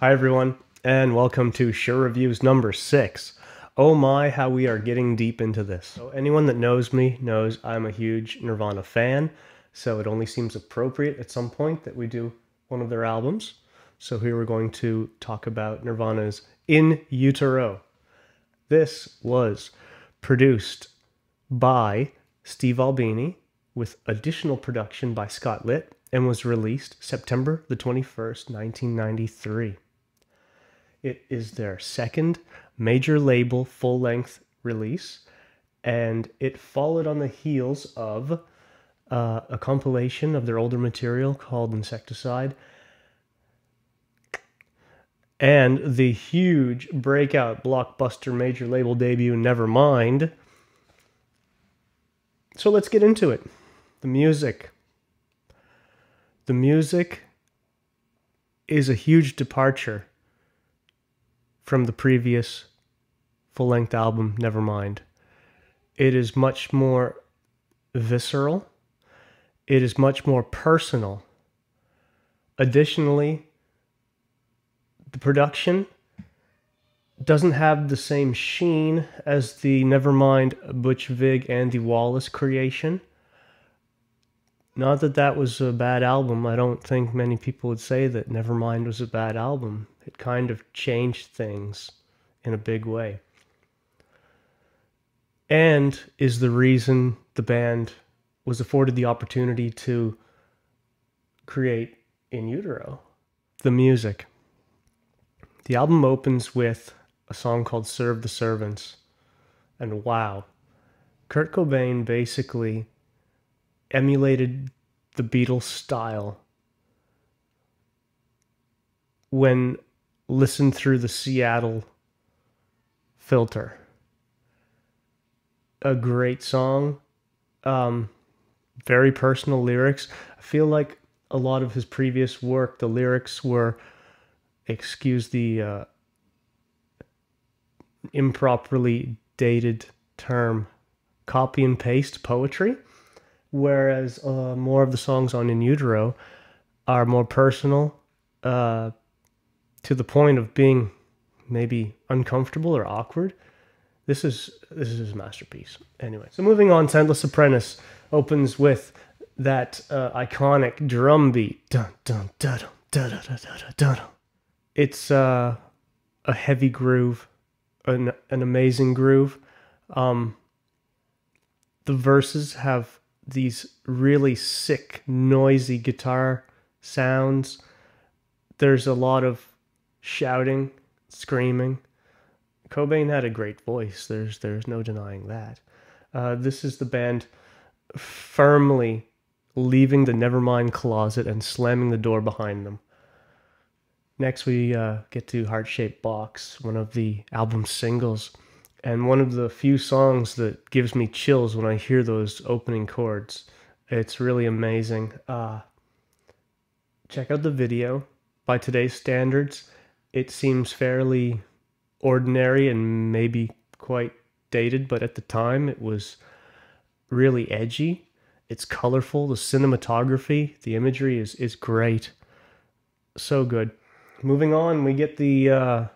Hi everyone, and welcome to Shureviews number 6. Oh my, how we are getting deep into this. So anyone that knows me knows I'm a huge Nirvana fan, so it only seems appropriate at some point that we do one of their albums. So here we're going to talk about Nirvana's In Utero. This was produced by Steve Albini with additional production by Scott Litt and was released September the 21st, 1993. It is their second major label full-length release, and it followed on the heels of a compilation of their older material called Insecticide, and the huge breakout blockbuster major label debut Nevermind. So let's get into it. The music. The music is a huge departure from the previous full-length album, Nevermind. It is much more visceral. It is much more personal. Additionally, the production doesn't have the same sheen as the Nevermind Butch Vig Andy Wallace creation. Not that that was a bad album. I don't think many people would say that Nevermind was a bad album. It kind of changed things in a big way. And is the reason the band was afforded the opportunity to create In Utero. The music. The album opens with a song called Serve the Servants. And wow, Kurt Cobain basically emulated the Beatles' style when listened through the Seattle filter. A great song, very personal lyrics. I feel like a lot of his previous work, the lyrics were, excuse the improperly dated term, copy and paste poetry, whereas more of the songs on In Utero are more personal, to the point of being maybe uncomfortable or awkward. This is his masterpiece. Anyway, so moving on, Endless Apprentice opens with that iconic drum beat. Dun, dun, dun, dun, dun, dun, dun, dun. It's a heavy groove, an amazing groove. The verses have these really sick, noisy guitar sounds. There's a lot of shouting, screaming. Cobain had a great voice. There's no denying that. This is the band firmly leaving the Nevermind closet and slamming the door behind them. Next we get to Heart-Shaped Box, one of the album's singles, and one of the few songs that gives me chills when I hear those opening chords. It's really amazing. Check out the video. By today's standards, it seems fairly ordinary and maybe quite dated, but at the time it was really edgy. It's colorful. The cinematography, the imagery is great. So good. Moving on, we get the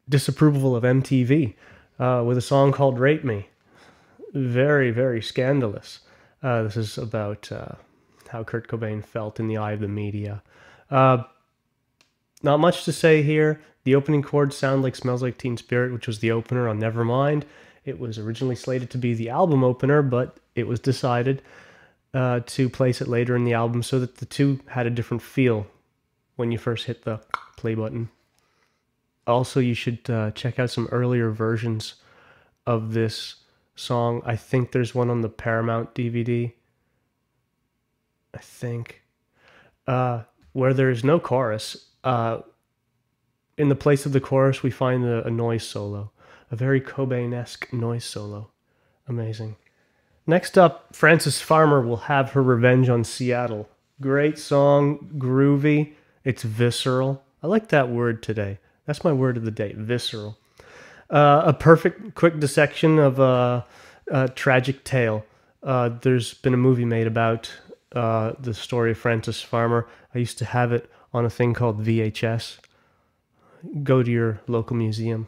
disapproval of MTV with a song called Rape Me. Very, very scandalous. This is about how Kurt Cobain felt in the eye of the media. Not much to say here. The opening chords sound like Smells Like Teen Spirit, which was the opener on Nevermind. It was originally slated to be the album opener, but it was decided to place it later in the album so that the two had a different feel when you first hit the play button. Also, you should check out some earlier versions of this song. I think there's one on the Paramount DVD. I think. Where there is no chorus. In the place of the chorus, we find a noise solo. A very Cobain-esque noise solo. Amazing. Next up, Frances Farmer Will Have Her Revenge on Seattle. Great song, groovy. It's visceral. I like that word today. That's my word of the day, visceral. A perfect quick dissection of a tragic tale. There's been a movie made about the story of Frances Farmer. I used to have it on a thing called VHS. Go to your local museum.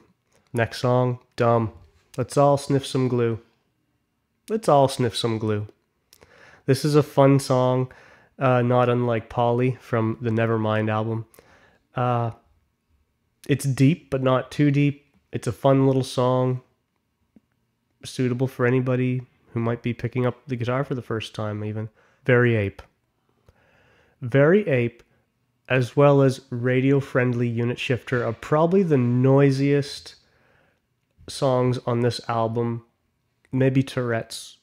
Next song, Dumb. Let's all sniff some glue. Let's all sniff some glue. This is a fun song, not unlike Polly from the Nevermind album. It's deep, but not too deep. It's a fun little song, suitable for anybody who might be picking up the guitar for the first time even. Very Ape. Very Ape, as well as Radio-Friendly Unit Shifter, are probably the noisiest songs on this album. Maybe Tourette's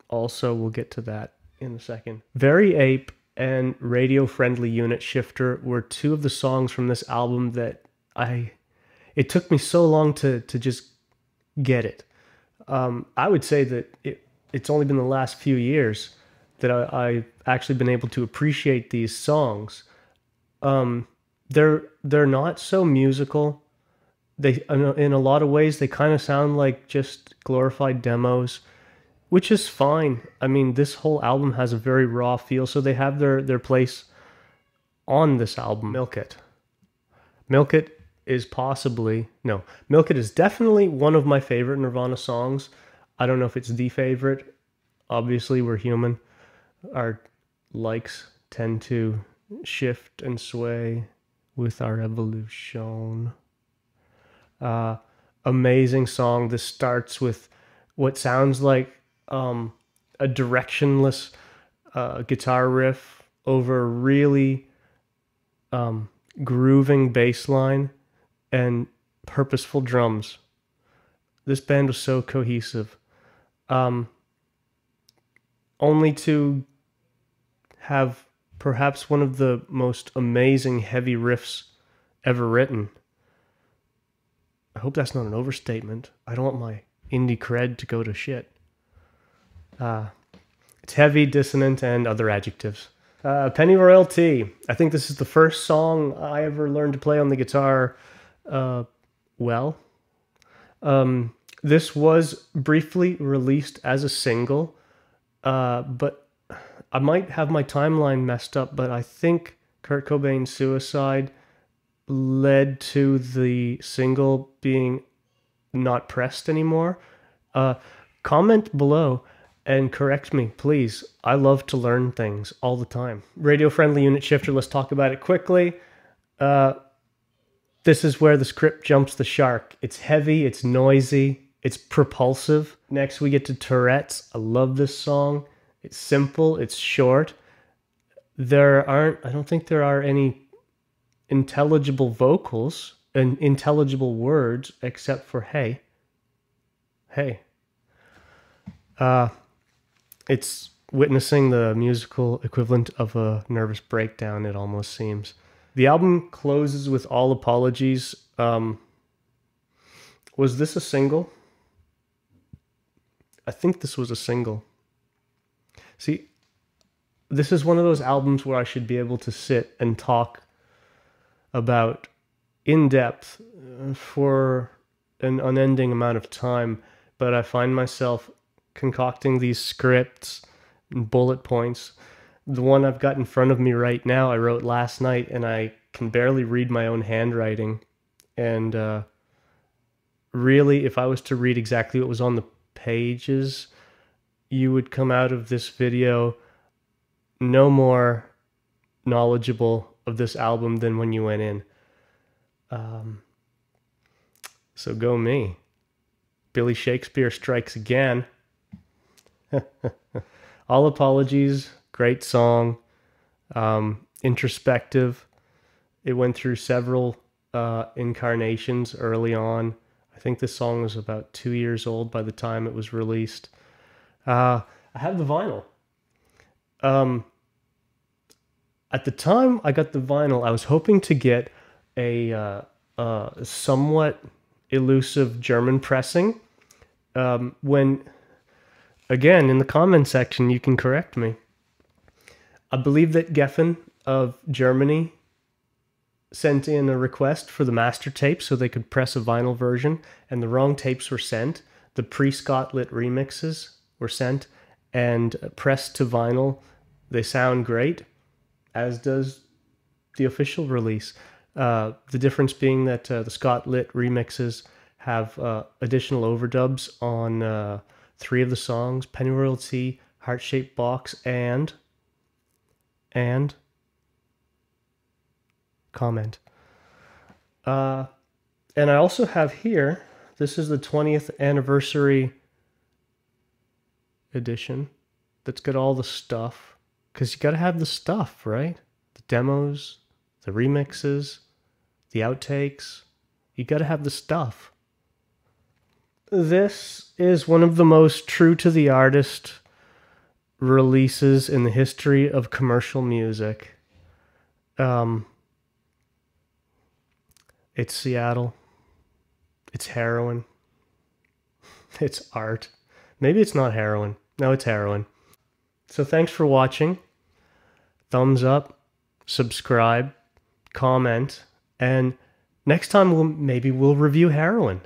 also, we'll get to that in a second. Very Ape and Radio-Friendly Unit Shifter were two of the songs from this album that it took me so long to just get it. I would say that it's only been the last few years that I've actually been able to appreciate these songs. They're not so musical. They, in a lot of ways, they kind of sound like just glorified demos, which is fine. I mean, this whole album has a very raw feel, so they have their place on this album. Milk It. Milk It is Milk It is definitely one of my favorite Nirvana songs. I don't know if it's the favorite. Obviously, we're human. Our likes tend to shift and sway with our evolution. Amazing song. This starts with what sounds like a directionless guitar riff over a really grooving bass line and purposeful drums. This band was so cohesive. Only to have perhaps one of the most amazing heavy riffs ever written. I hope that's not an overstatement. I don't want my indie cred to go to shit. It's heavy, dissonant, and other adjectives. Pennyroyal Tea. I think this is the first song I ever learned to play on the guitar well. This was briefly released as a single, but I might have my timeline messed up, but I think Kurt Cobain's suicide led to the single being not pressed anymore. Comment below and correct me, please. I love to learn things all the time. Radio-Friendly Unit Shifter, let's talk about it quickly. This is where the script jumps the shark. It's heavy, it's noisy, it's propulsive. Next we get to Tourette's. I love this song. It's simple, it's short. I don't think there are any intelligible vocals and intelligible words except for hey. Hey. It's witnessing the musical equivalent of a nervous breakdown, it almost seems. The album closes with All Apologies. Was this a single? I think this was a single. See, this is one of those albums where I should be able to sit and talk about in depth for an unending amount of time, but I find myself concocting these scripts and bullet points. The one I've got in front of me right now, I wrote last night, and I can barely read my own handwriting. And really, if I was to read exactly what was on the pages, you would come out of this video no more knowledgeable of this album than when you went in. So go me. Billy Shakespeare strikes again. All Apologies, great song. Introspective. It went through several incarnations early on. I think this song was about 2 years old by the time it was released. I have the vinyl. At the time I got the vinyl, I was hoping to get a somewhat elusive German pressing. When, again, in the comment section, you can correct me. I believe that Geffen of Germany sent in a request for the master tape so they could press a vinyl version, and the wrong tapes were sent. The pre-Scott lit remixes were sent and pressed to vinyl. They sound great, as does the official release. The difference being that the Scott Litt remixes have additional overdubs on 3 of the songs: Penny Royalty, Heart Shaped Box, and Comment. And I also have here, this is the 20th anniversary edition that's got all the stuff, because you got to have the stuff, right? The demos, the remixes, the outtakes. You got to have the stuff. This is one of the most true to the artist releases in the history of commercial music. It's Seattle. It's heroin. It's art. Maybe it's not heroin. No, it's heroin. So thanks for watching. Thumbs up, subscribe, comment, and next time maybe we'll review heroin.